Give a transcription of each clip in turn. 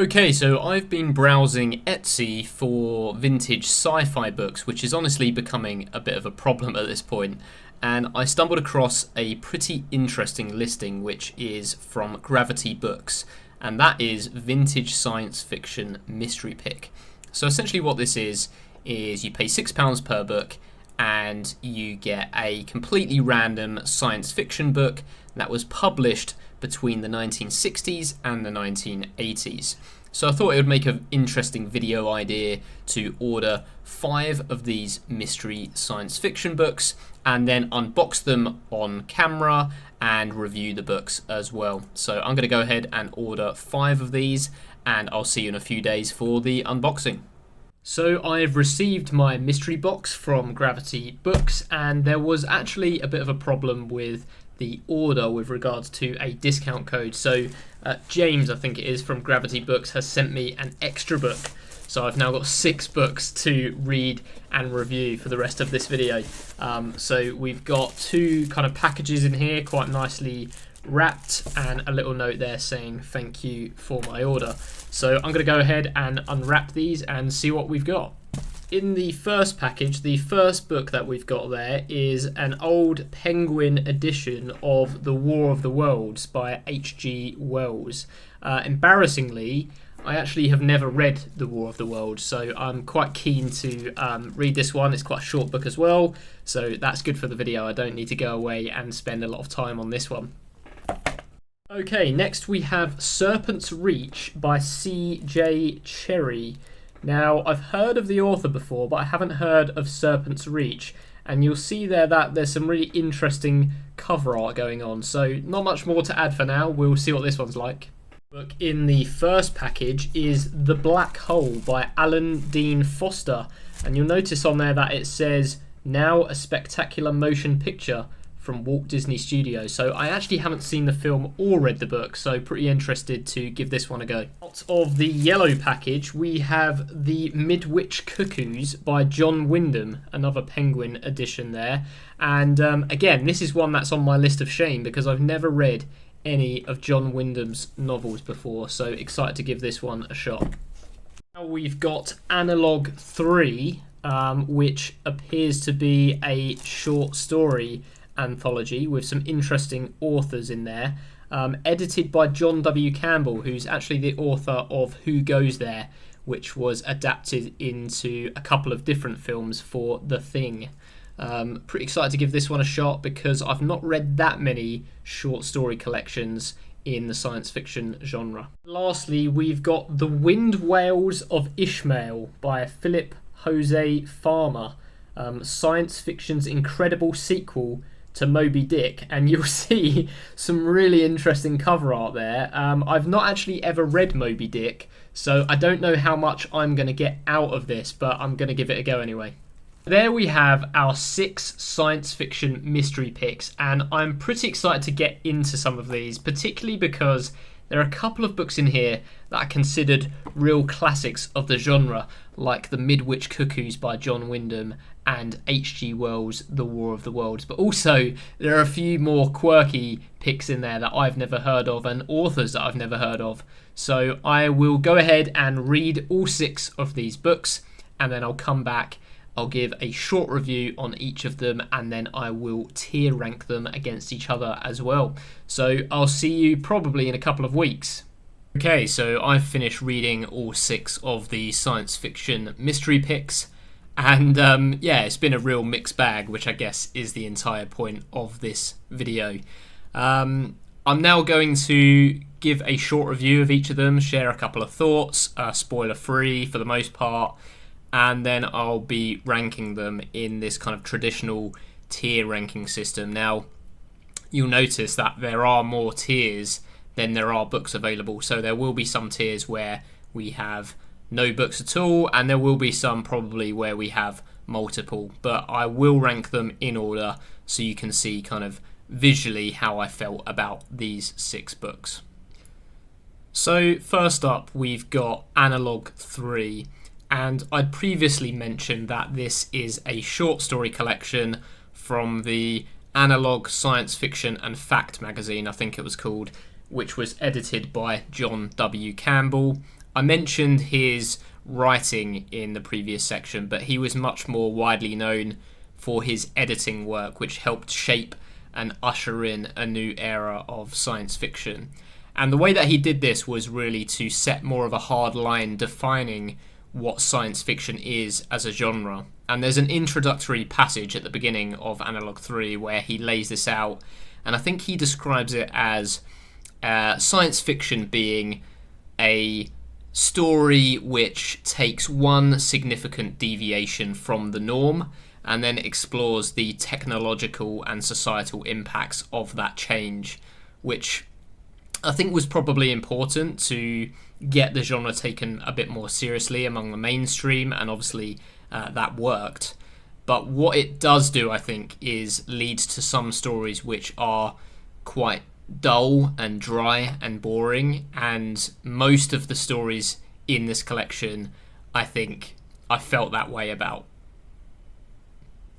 Okay, so I've been browsing Etsy for vintage sci-fi books, which is honestly becoming a bit of a problem at this point. And I stumbled across a pretty interesting listing, which is from Gravity Books, and that is vintage science fiction mystery pick. So essentially what this is you pay £6 per book and you get a completely random science fiction book that was published between the 1960s and the 1980s. So I thought it would make an interesting video idea to order 5 of these mystery science fiction books and then unbox them on camera and review the books as well. So I'm going to go ahead and order 5 of these, and I'll see you in a few days for the unboxing. So I've received my mystery box from Gravity Books, and there was actually a bit of a problem with the order with regards to a discount code. So James, I think it is, from Gravity Books has sent me an extra book. So I've now got 6 books to read and review for the rest of this video. So we've got 2 kind of packages in here, quite nicely wrapped, and a little note there saying thank you for my order. So I'm going to go ahead and unwrap these and see what we've got. In the first package, the first book that we've got there is an old Penguin edition of The War of the Worlds by H.G. Wells. Embarrassingly, I actually have never read The War of the Worlds, so I'm quite keen to read this one. It's quite a short book as well, so that's good for the video. I don't need to go away and spend a lot of time on this one. Okay, next we have Serpent's Reach by C.J. Cherry. Now, I've heard of the author before, but I haven't heard of Serpent's Reach, and you'll see there that there's some really interesting cover art going on, so not much more to add for now. We'll see what this one's like. Book in the first package is The Black Hole by Alan Dean Foster, and you'll notice on there that it says, now a spectacular motion picture from Walt Disney Studios. So I actually haven't seen the film or read the book, so pretty interested to give this one a go. Out of the yellow package, we have The Midwich Cuckoos by John Wyndham, another Penguin edition there. And again, this is one that's on my list of shame because I've never read any of John Wyndham's novels before, so excited to give this one a shot. Now we've got Analog 3, which appears to be a short story anthology with some interesting authors in there, edited by John W. Campbell, who's actually the author of Who Goes There, which was adapted into a couple of different films for The Thing. Pretty excited to give this one a shot because I've not read that many short story collections in the science fiction genre. Lastly, we've got The Wind Whales of Ishmael by Philip Jose Farmer, science fiction's incredible sequel to Moby Dick, and you'll see some really interesting cover art there. I've not actually ever read Moby Dick, so I don't know how much I'm going to get out of this, but I'm going to give it a go anyway. There we have our 6 science fiction mystery picks, and I'm pretty excited to get into some of these, particularly because there are a couple of books in here that are considered real classics of the genre, like The Midwich Cuckoos by John Wyndham and H.G. Wells' The War of the Worlds. But also, there are a few more quirky picks in there that I've never heard of and authors that I've never heard of. So I will go ahead and read all 6 of these books, and then I'll come back. I'll give a short review on each of them, and then I will tier rank them against each other as well. So I'll see you probably in a couple of weeks. Okay, so I've finished reading all 6 of the science fiction mystery picks, and yeah, it's been a real mixed bag, which I guess is the entire point of this video. I'm now going to give a short review of each of them, share a couple of thoughts, spoiler free for the most part, and then I'll be ranking them in this kind of traditional tier ranking system. Now, you'll notice that there are more tiers than there are books available, so there will be some tiers where we have no books at all, and there will be some probably where we have multiple, but I will rank them in order so you can see kind of visually how I felt about these 6 books. So first up, we've got Analog 3. And I'd previously mentioned that this is a short story collection from the Analog Science Fiction and Fact magazine, I think it was called, which was edited by John W. Campbell. I mentioned his writing in the previous section, but he was much more widely known for his editing work, which helped shape and usher in a new era of science fiction. And the way that he did this was really to set more of a hard line defining what science fiction is as a genre. And there's an introductory passage at the beginning of Analog 3 where he lays this out, and I think he describes it as science fiction being a story which takes one significant deviation from the norm and then explores the technological and societal impacts of that change, which I think was probably important to get the genre taken a bit more seriously among the mainstream, and obviously that worked. But what it does do, I think, is leads to some stories which are quite dull and dry and boring, and most of the stories in this collection, I think, I felt that way about.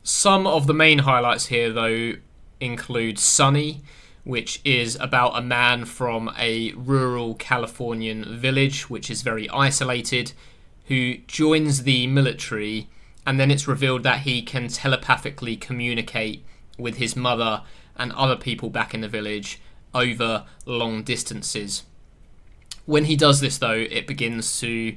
Some of the main highlights here, though, include Sunny, which is about a man from a rural Californian village, which is very isolated, who joins the military, and then it's revealed that he can telepathically communicate with his mother and other people back in the village over long distances. When he does this, though, it begins to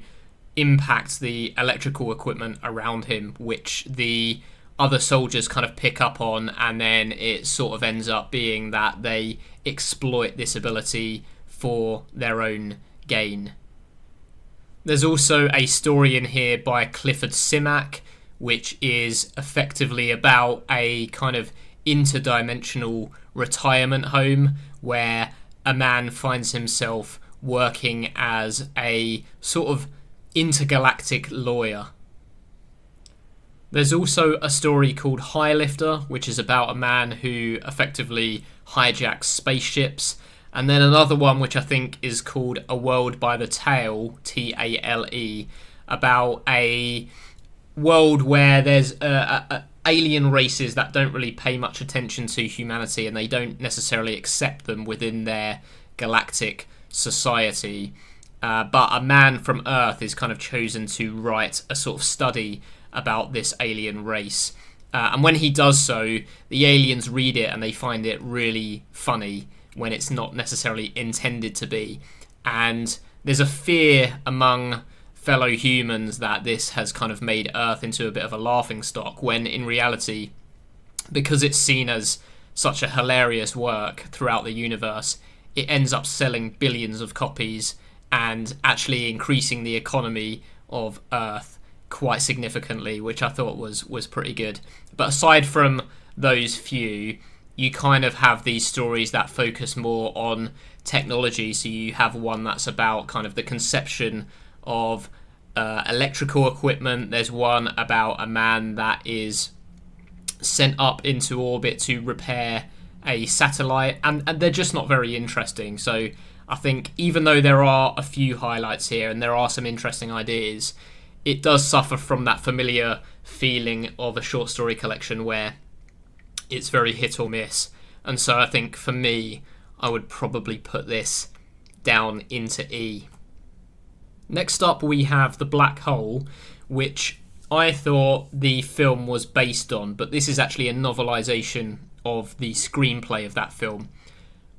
impact the electrical equipment around him, which the other soldiers kind of pick up on, and then it sort of ends up being that they exploit this ability for their own gain. There's also a story in here by Clifford Simak, which is effectively about a kind of interdimensional retirement home where a man finds himself working as a sort of intergalactic lawyer. There's also a story called Highlifter, which is about a man who effectively hijacks spaceships. And then another one, which I think is called A World by the Tale, Tale, about a world where there's alien races that don't really pay much attention to humanity, and they don't necessarily accept them within their galactic society. But a man from Earth is kind of chosen to write a sort of study about this alien race. And when he does so, the aliens read it and they find it really funny when it's not necessarily intended to be. And there's a fear among fellow humans that this has kind of made Earth into a bit of a laughingstock, when in reality, because it's seen as such a hilarious work throughout the universe, it ends up selling billions of copies and actually increasing the economy of Earth quite significantly, which I thought was pretty good. But aside from those few, you kind of have these stories that focus more on technology. So you have one that's about kind of the conception of electrical equipment. There's one about a man that is sent up into orbit to repair a satellite, and they're just not very interesting. So I think even though there are a few highlights here and there are some interesting ideas, it does suffer from that familiar feeling of a short story collection where it's very hit or miss. And so I think for me, I would probably put this down into E. Next up, we have The Black Hole, which I thought the film was based on, but this is actually a novelisation of the screenplay of that film.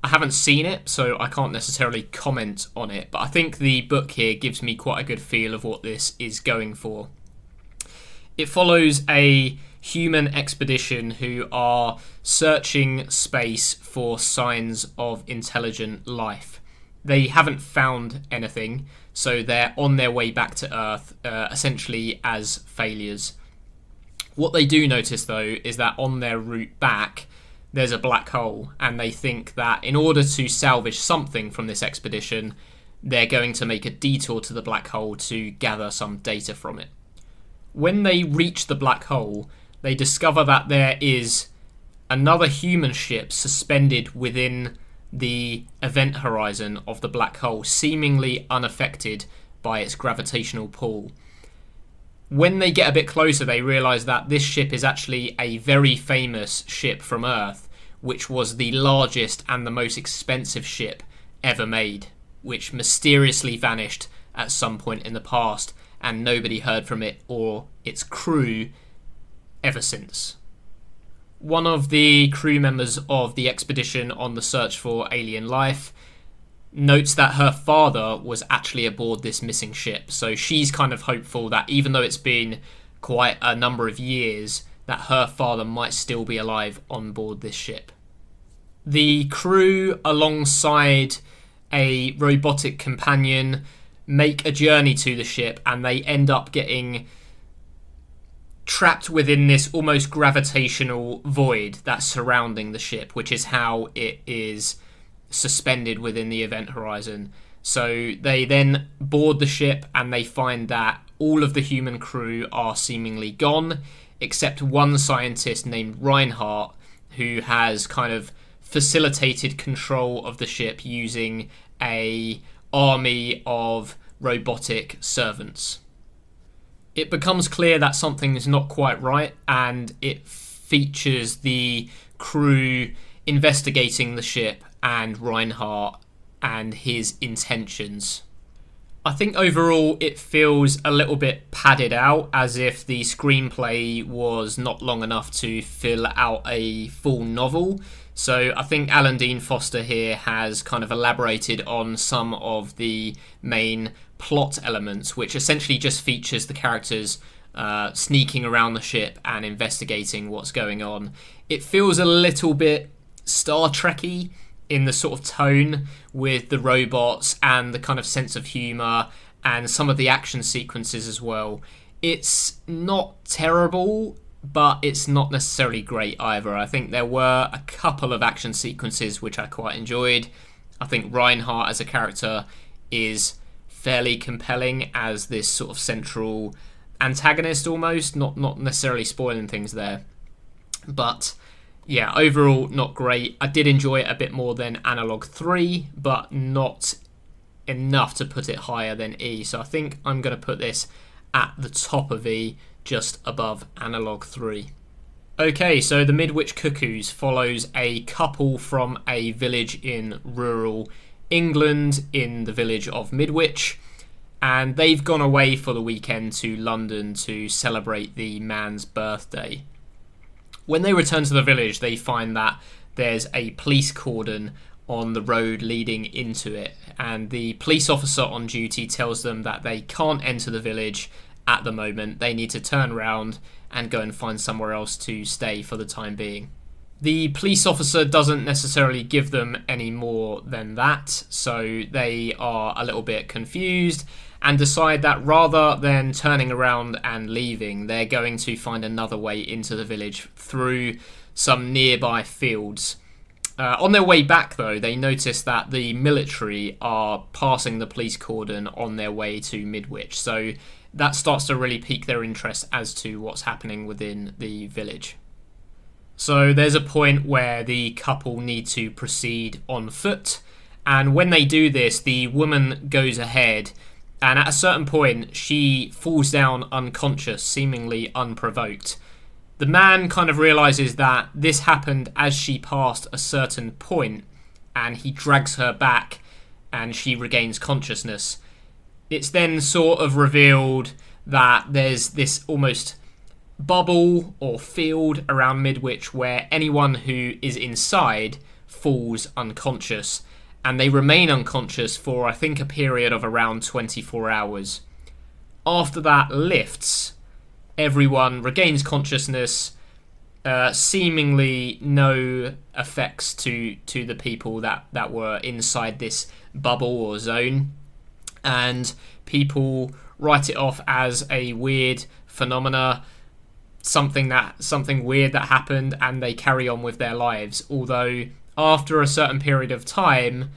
I haven't seen it, so I can't necessarily comment on it, but I think the book here gives me quite a good feel of what this is going for. It follows a human expedition who are searching space for signs of intelligent life. They haven't found anything, so they're on their way back to Earth, essentially as failures. What they do notice, though, is that on their route back, there's a black hole, and they think that in order to salvage something from this expedition, they're going to make a detour to the black hole to gather some data from it. When they reach the black hole, they discover that there is another human ship suspended within the event horizon of the black hole, seemingly unaffected by its gravitational pull. When they get a bit closer, they realise that this ship is actually a very famous ship from Earth, which was the largest and the most expensive ship ever made, which mysteriously vanished at some point in the past, and nobody heard from it or its crew ever since. One of the crew members of the expedition on the search for alien life notes that her father was actually aboard this missing ship, so she's kind of hopeful that even though it's been quite a number of years, that her father might still be alive on board this ship. The crew, alongside a robotic companion, make a journey to the ship, and they end up getting trapped within this almost gravitational void that's surrounding the ship, which is how it is suspended within the event horizon. So they then board the ship, and they find that all of the human crew are seemingly gone, except one scientist named Reinhardt, who has kind of facilitated control of the ship using a army of robotic servants. It becomes clear that something is not quite right, and it features the crew investigating the ship and Reinhardt and his intentions. I think overall it feels a little bit padded out, as if the screenplay was not long enough to fill out a full novel. So I think Alan Dean Foster here has kind of elaborated on some of the main plot elements, which essentially just features the characters sneaking around the ship and investigating what's going on. It feels a little bit Star Trek-y in the sort of tone, with the robots and the kind of sense of humour and some of the action sequences as well. It's not terrible, but it's not necessarily great either. I think there were a couple of action sequences which I quite enjoyed. I think Reinhardt as a character is fairly compelling as this sort of central antagonist almost, not necessarily spoiling things there. But yeah, overall not great. I did enjoy it a bit more than Analog 3, but not enough to put it higher than E. So I think I'm going to put this at the top of E, just above Analog 3. Okay, so The Midwich Cuckoos follows a couple from a village in rural England, in the village of Midwich, and they've gone away for the weekend to London to celebrate the man's birthday. When they return to the village, they find that there's a police cordon on the road leading into it, and the police officer on duty tells them that they can't enter the village at the moment. They need to turn around and go and find somewhere else to stay for the time being. The police officer doesn't necessarily give them any more than that, so they are a little bit confused and decide that rather than turning around and leaving, they're going to find another way into the village through some nearby fields. On their way back, though, they notice that the military are passing the police cordon on their way to Midwich, so that starts to really pique their interest as to what's happening within the village. So there's a point where the couple need to proceed on foot, and when they do this, the woman goes ahead, and at a certain point she falls down unconscious, seemingly unprovoked. The man kind of realises that this happened as she passed a certain point, and he drags her back and she regains consciousness. It's then sort of revealed that there's this almost bubble or field around Midwich where anyone who is inside falls unconscious, and they remain unconscious for I think a period of around 24 hours. After that lifts, everyone regains consciousness, seemingly no effects to the people that were inside this bubble or zone, and people write it off as a weird phenomena, something weird that happened, and they carry on with their lives. Although after a certain period of time,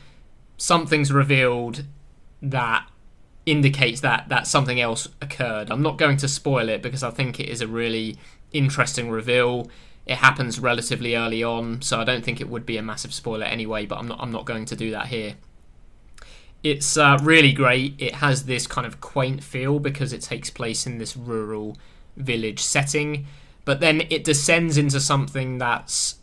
something's revealed that indicates that something else occurred. I'm not going to spoil it because I think it is a really interesting reveal. It happens relatively early on, so I don't think it would be a massive spoiler anyway, but I'm not going to do that here. It's really great. It has this kind of quaint feel because it takes place in this rural village setting, but then it descends into something that's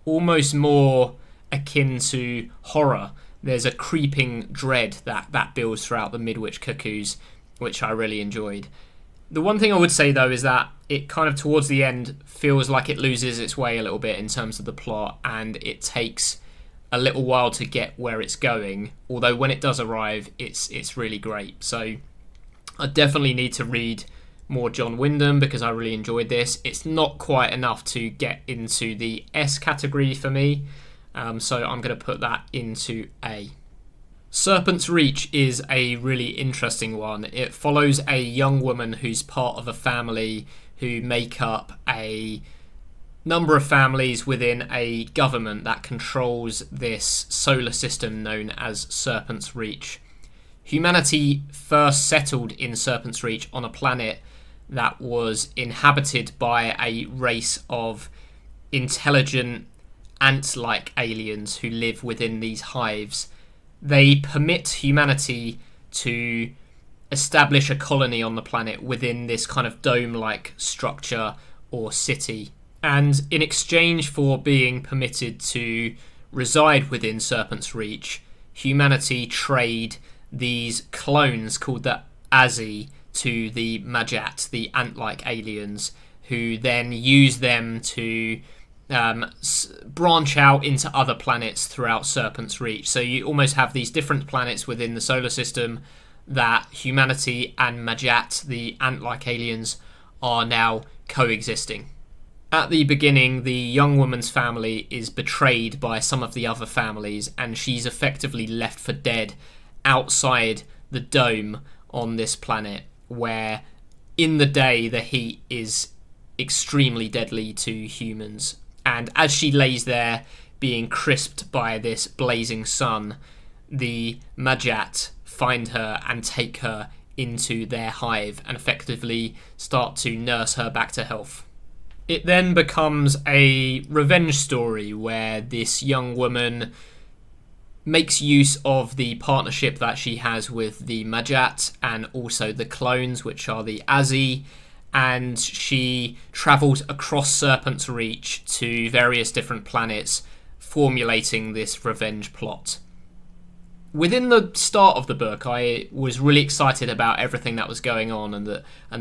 almost more akin to horror there's a creeping dread that builds throughout the Midwich Cuckoos, which I really enjoyed. The one thing I would say, though, is that it kind of towards the end feels like it loses its way a little bit in terms of the plot, and it takes a little while to get where it's going, although when it does arrive, it's really great. So I definitely need to read more John Wyndham because I really enjoyed this. It's not quite enough to get into the S category for me, so I'm going to put that into A. Serpent's Reach is a really interesting one. It follows a young woman who's part of a family who make up a number of families within a government that controls this solar system known as Serpent's Reach. Humanity first settled in Serpent's Reach on a planet that was inhabited by a race of intelligent ant-like aliens who live within these hives. They permit humanity to establish a colony on the planet within this kind of dome-like structure or city. And in exchange for being permitted to reside within Serpent's Reach, humanity trade these clones called the Azzy to the Majat, the ant-like aliens, who then use them to branch out into other planets throughout Serpent's Reach. So you almost have these different planets within the solar system that humanity and Majat, the ant-like aliens, are now coexisting. At the beginning, the young woman's family is betrayed by some of the other families, and she's effectively left for dead outside the dome on this planet, where in the day the heat is extremely deadly to humans. And as she lays there being crisped by this blazing sun, the Majat find her and take her into their hive and effectively start to nurse her back to health. It then becomes a revenge story where this young woman makes use of the partnership that she has with the Majat and also the clones, which are the Azzy, and she travels across Serpent's Reach to various different planets, formulating this revenge plot. Within the start of the book, I was really excited about everything that was going on and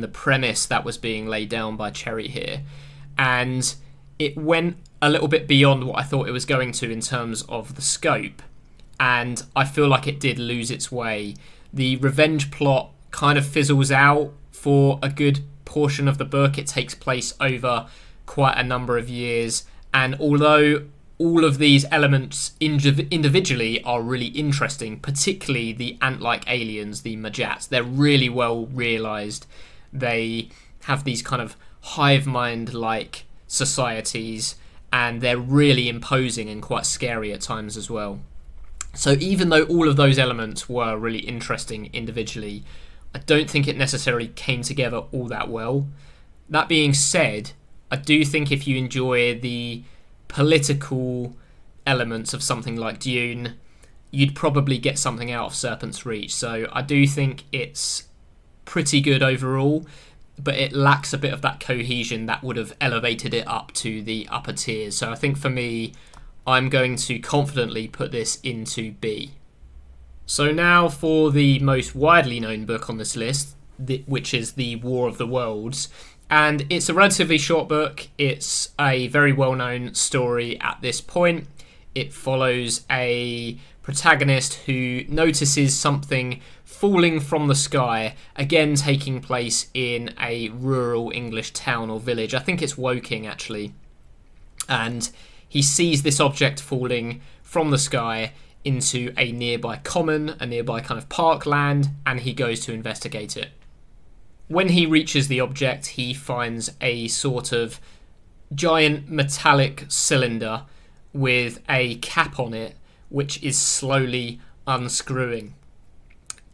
the premise that was being laid down by Cherry here. And it went a little bit beyond what I thought it was going to in terms of the scope. And I feel like it did lose its way. The revenge plot kind of fizzles out for a good portion of the book. It takes place over quite a number of years. And although all of these elements individually are really interesting, particularly the ant-like aliens, the Majats, they're really well realised. They have these kind of hive mind-like societies, and they're really imposing and quite scary at times as well. So even though all of those elements were really interesting individually, I don't think it necessarily came together all that well. That being said, I do think if you enjoy the political elements of something like Dune, you'd probably get something out of Serpent's Reach. So I do think it's pretty good overall, but it lacks a bit of that cohesion that would have elevated it up to the upper tiers. So I think for me, I'm going to confidently put this into B. So now for the most widely known book on this list, which is The War of the Worlds. And it's a relatively short book. It's a very well-known story at this point. It follows a protagonist who notices something falling from the sky, again taking place in a rural English town or village. I think it's Woking, actually. And he sees this object falling from the sky into a nearby common, a nearby kind of parkland, and he goes to investigate it. When he reaches the object, he finds a sort of giant metallic cylinder with a cap on it, which is slowly unscrewing.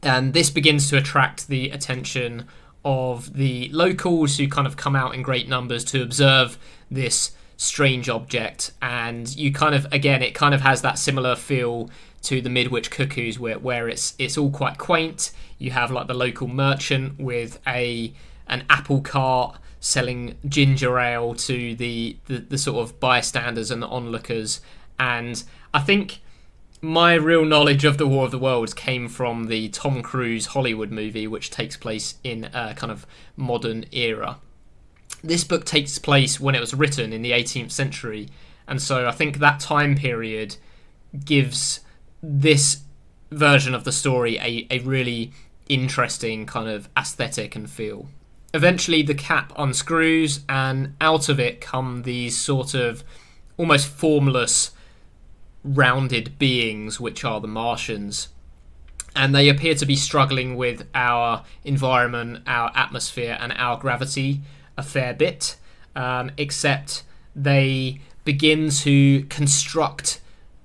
And this begins to attract the attention of the locals, who kind of come out in great numbers to observe this strange object. And you kind of, again, it kind of has that similar feel to the Midwich Cuckoos, where it's all quite quaint. You have like the local merchant with an apple cart selling ginger ale to the sort of bystanders and the onlookers. And I think My real knowledge of the War of the Worlds came from the Tom Cruise Hollywood movie, which takes place in a kind of modern era. This book takes place when it was written in the 18th century, and so I think that time period gives this version of the story a really interesting kind of aesthetic and feel. Eventually the cap unscrews, and out of it come these sort of almost formless rounded beings, which are the Martians, and they appear to be struggling with our environment, our atmosphere, and our gravity a fair bit, except they begin to construct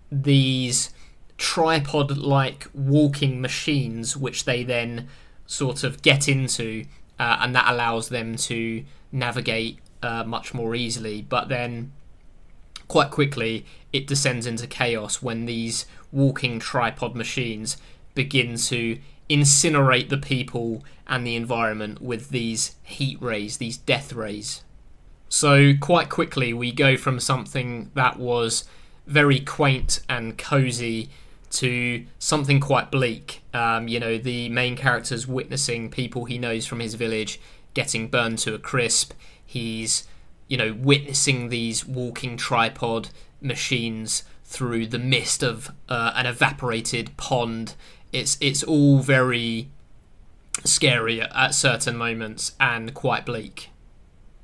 these tripod-like walking machines, which they then sort of get into, and that allows them to navigate much more easily. But then quite quickly it descends into chaos when these walking tripod machines begin to incinerate the people and the environment with these heat rays, these death rays. So quite quickly we go from something that was very quaint and cozy to something quite bleak. The main character's witnessing people he knows from his village getting burned to a crisp. He's witnessing these walking tripod machines through the mist of an evaporated pond. It's all very scary at certain moments and quite bleak.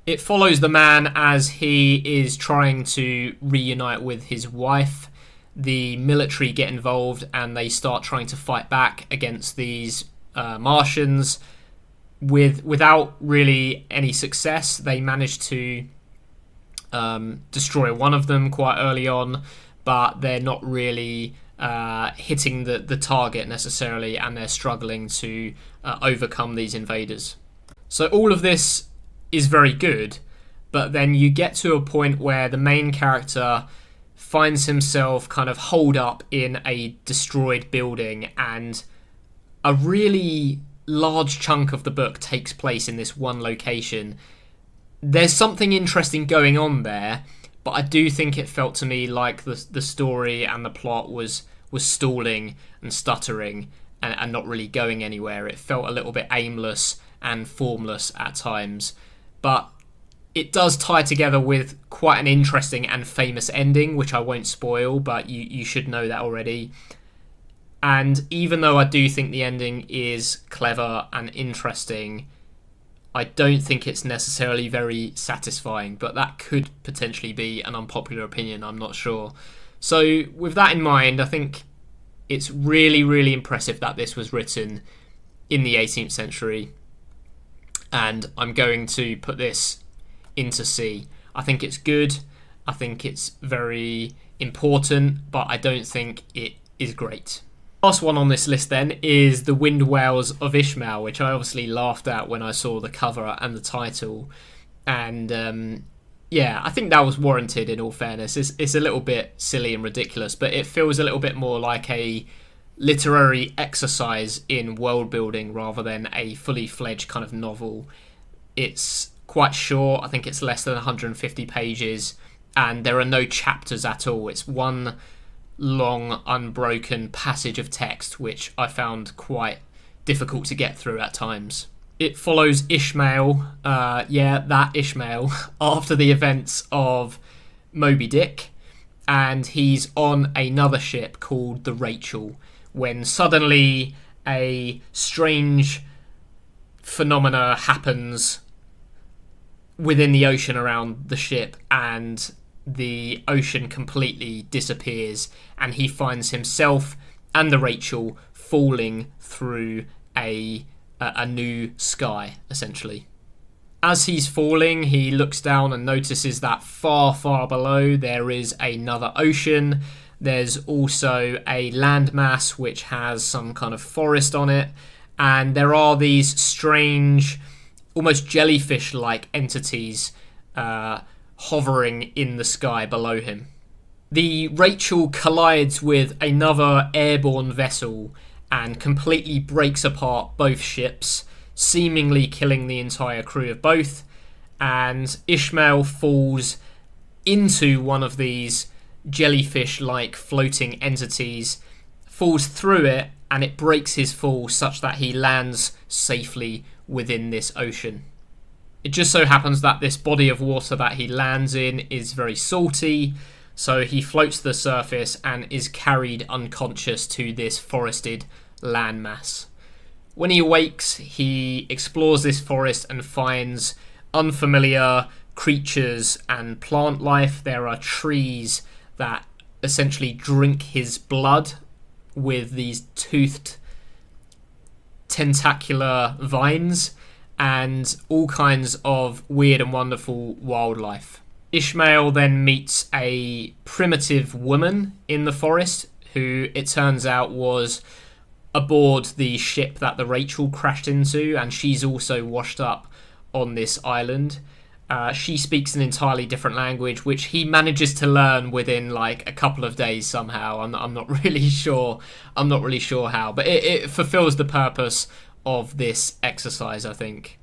It follows the man as he is trying to reunite with his wife. The military get involved and they start trying to fight back against these Martians. Without really any success, they manage to destroy one of them quite early on, but they're not really hitting the target necessarily, and they're struggling to overcome these invaders. So all of this is very good, but then you get to a point where the main character finds himself kind of holed up in a destroyed building, and a really large chunk of the book takes place in this one location. There's something interesting going on there, but I do think it felt to me like the story and the plot was stalling and stuttering and not really going anywhere. It felt a little bit aimless and formless at times, but it does tie together with quite an interesting and famous ending, which I won't spoil, but you should know that already. And even though I do think the ending is clever and interesting, I don't think it's necessarily very satisfying, but that could potentially be an unpopular opinion, I'm not sure. So with that in mind, I think it's really, really impressive that this was written in the 18th century, and I'm going to put this into C. I think it's good, I think it's very important, but I don't think it is great. Last one on this list then is The Wind Wails of Ishmael, which I obviously laughed at when I saw the cover and the title. And I think that was warranted in all fairness. It's a little bit silly and ridiculous, but it feels a little bit more like a literary exercise in world building rather than a fully fledged kind of novel. It's quite short. I think it's less than 150 pages, and there are no chapters at all. It's one long unbroken passage of text, which I found quite difficult to get through at times. It follows Ishmael, that Ishmael, after the events of Moby Dick, and he's on another ship called the Rachel, when suddenly a strange phenomena happens within the ocean around the ship, and the ocean completely disappears, and he finds himself and the Rachel falling through a new sky, essentially. As he's falling, he looks down and notices that far, far below there is another ocean. There's also a landmass which has some kind of forest on it, and there are these strange, almost jellyfish-like entities hovering in the sky below him. The Rachel collides with another airborne vessel and completely breaks apart both ships, seemingly killing the entire crew of both, and Ishmael falls into one of these jellyfish-like floating entities, falls through it, and it breaks his fall such that he lands safely within this ocean. It just so happens that this body of water that he lands in is very salty, so he floats to the surface and is carried unconscious to this forested landmass. When he awakes, he explores this forest and finds unfamiliar creatures and plant life. There are trees that essentially drink his blood with these toothed tentacular vines, and all kinds of weird and wonderful wildlife. Ishmael then meets a primitive woman in the forest who it turns out was aboard the ship that the Rachel crashed into, and she's also washed up on this island. She speaks an entirely different language, which he manages to learn within like a couple of days somehow. I'm not really sure. I'm not really sure how, but it fulfills the purpose of this exercise, I think.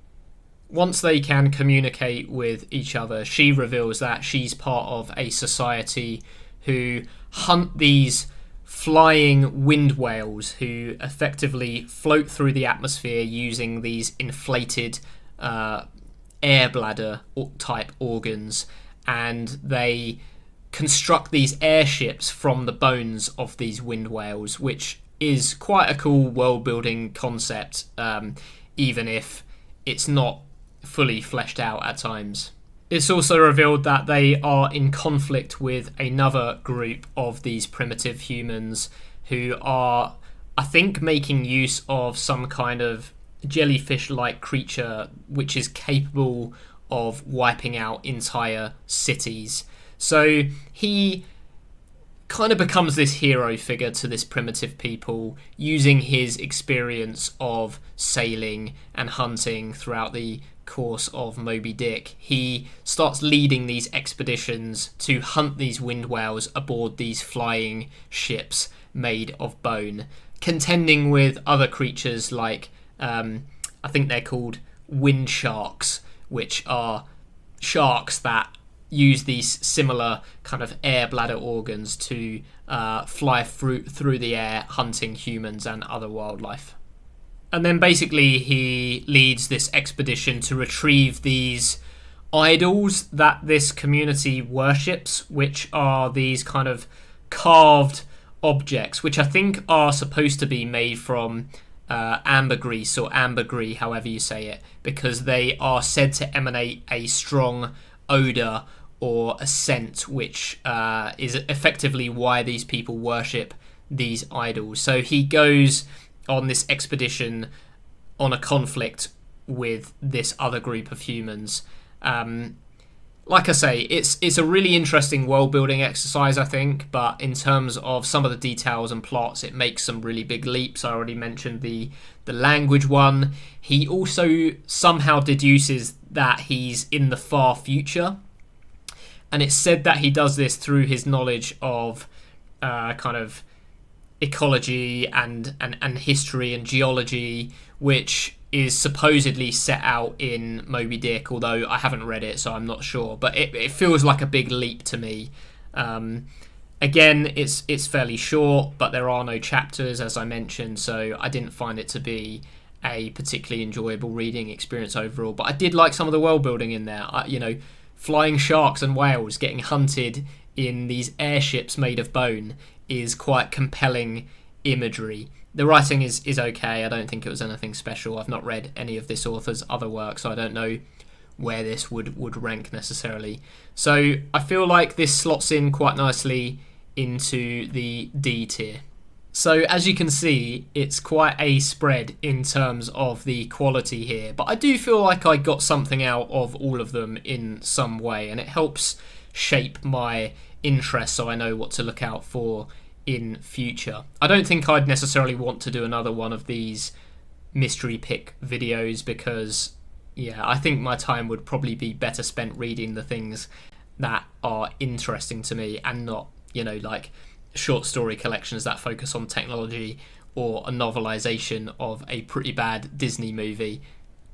Once they can communicate with each other, she reveals that she's part of a society who hunt these flying wind whales who effectively float through the atmosphere using these inflated air bladder type organs, and they construct these airships from the bones of these wind whales, which is quite a cool world building concept, even if it's not fully fleshed out at times. It's also revealed that they are in conflict with another group of these primitive humans who are, I think, making use of some kind of jellyfish-like creature which is capable of wiping out entire cities. So he kind of becomes this hero figure to this primitive people, using his experience of sailing and hunting throughout the course of Moby Dick. He starts leading these expeditions to hunt these wind whales aboard these flying ships made of bone, contending with other creatures like I think they're called wind sharks, which are sharks that use these similar kind of air bladder organs to fly through the air, hunting humans and other wildlife. And then basically he leads this expedition to retrieve these idols that this community worships, which are these kind of carved objects, which I think are supposed to be made from ambergris or ambergris, however you say it, because they are said to emanate a strong odour or a scent, which is effectively why these people worship these idols. So he goes on this expedition on a conflict with this other group of humans. Like I say, it's a really interesting world building exercise, I think, but in terms of some of the details and plots, it makes some really big leaps. I already mentioned the language one. He also somehow deduces that he's in the far future, and it's said that he does this through his knowledge of kind of ecology and history and geology, which is supposedly set out in Moby Dick, although I haven't read it, so I'm not sure. But it feels like a big leap to me. Again, it's fairly short, but there are no chapters, as I mentioned, so I didn't find it to be a particularly enjoyable reading experience overall. But I did like some of the world building in there. Flying sharks and whales getting hunted in these airships made of bone is quite compelling imagery. The writing is okay. I don't think it was anything special. I've not read any of this author's other work, so I don't know where this would rank necessarily. So I feel like this slots in quite nicely into the D tier. So as you can see, it's quite a spread in terms of the quality here, but I do feel like I got something out of all of them in some way, and it helps shape my interest so I know what to look out for in future. I don't think I'd necessarily want to do another one of these mystery pick videos because, I think my time would probably be better spent reading the things that are interesting to me and not, like short story collections that focus on technology or a novelization of a pretty bad Disney movie.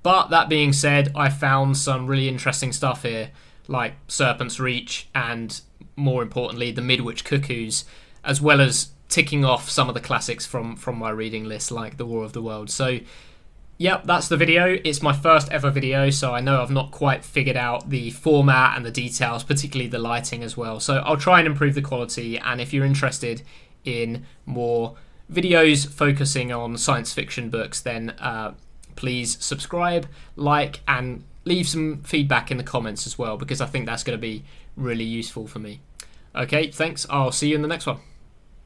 But that being said, I found some really interesting stuff here, like Serpent's Reach and more importantly, The Midwich Cuckoos, as well as ticking off some of the classics from my reading list, like The War of the Worlds. So, yep, that's the video. It's my first ever video, so I know I've not quite figured out the format and the details, particularly the lighting as well. So I'll try and improve the quality, and if you're interested in more videos focusing on science fiction books, then please subscribe, like, and leave some feedback in the comments as well, because I think that's going to be really useful for me. Okay, thanks. I'll see you in the next one.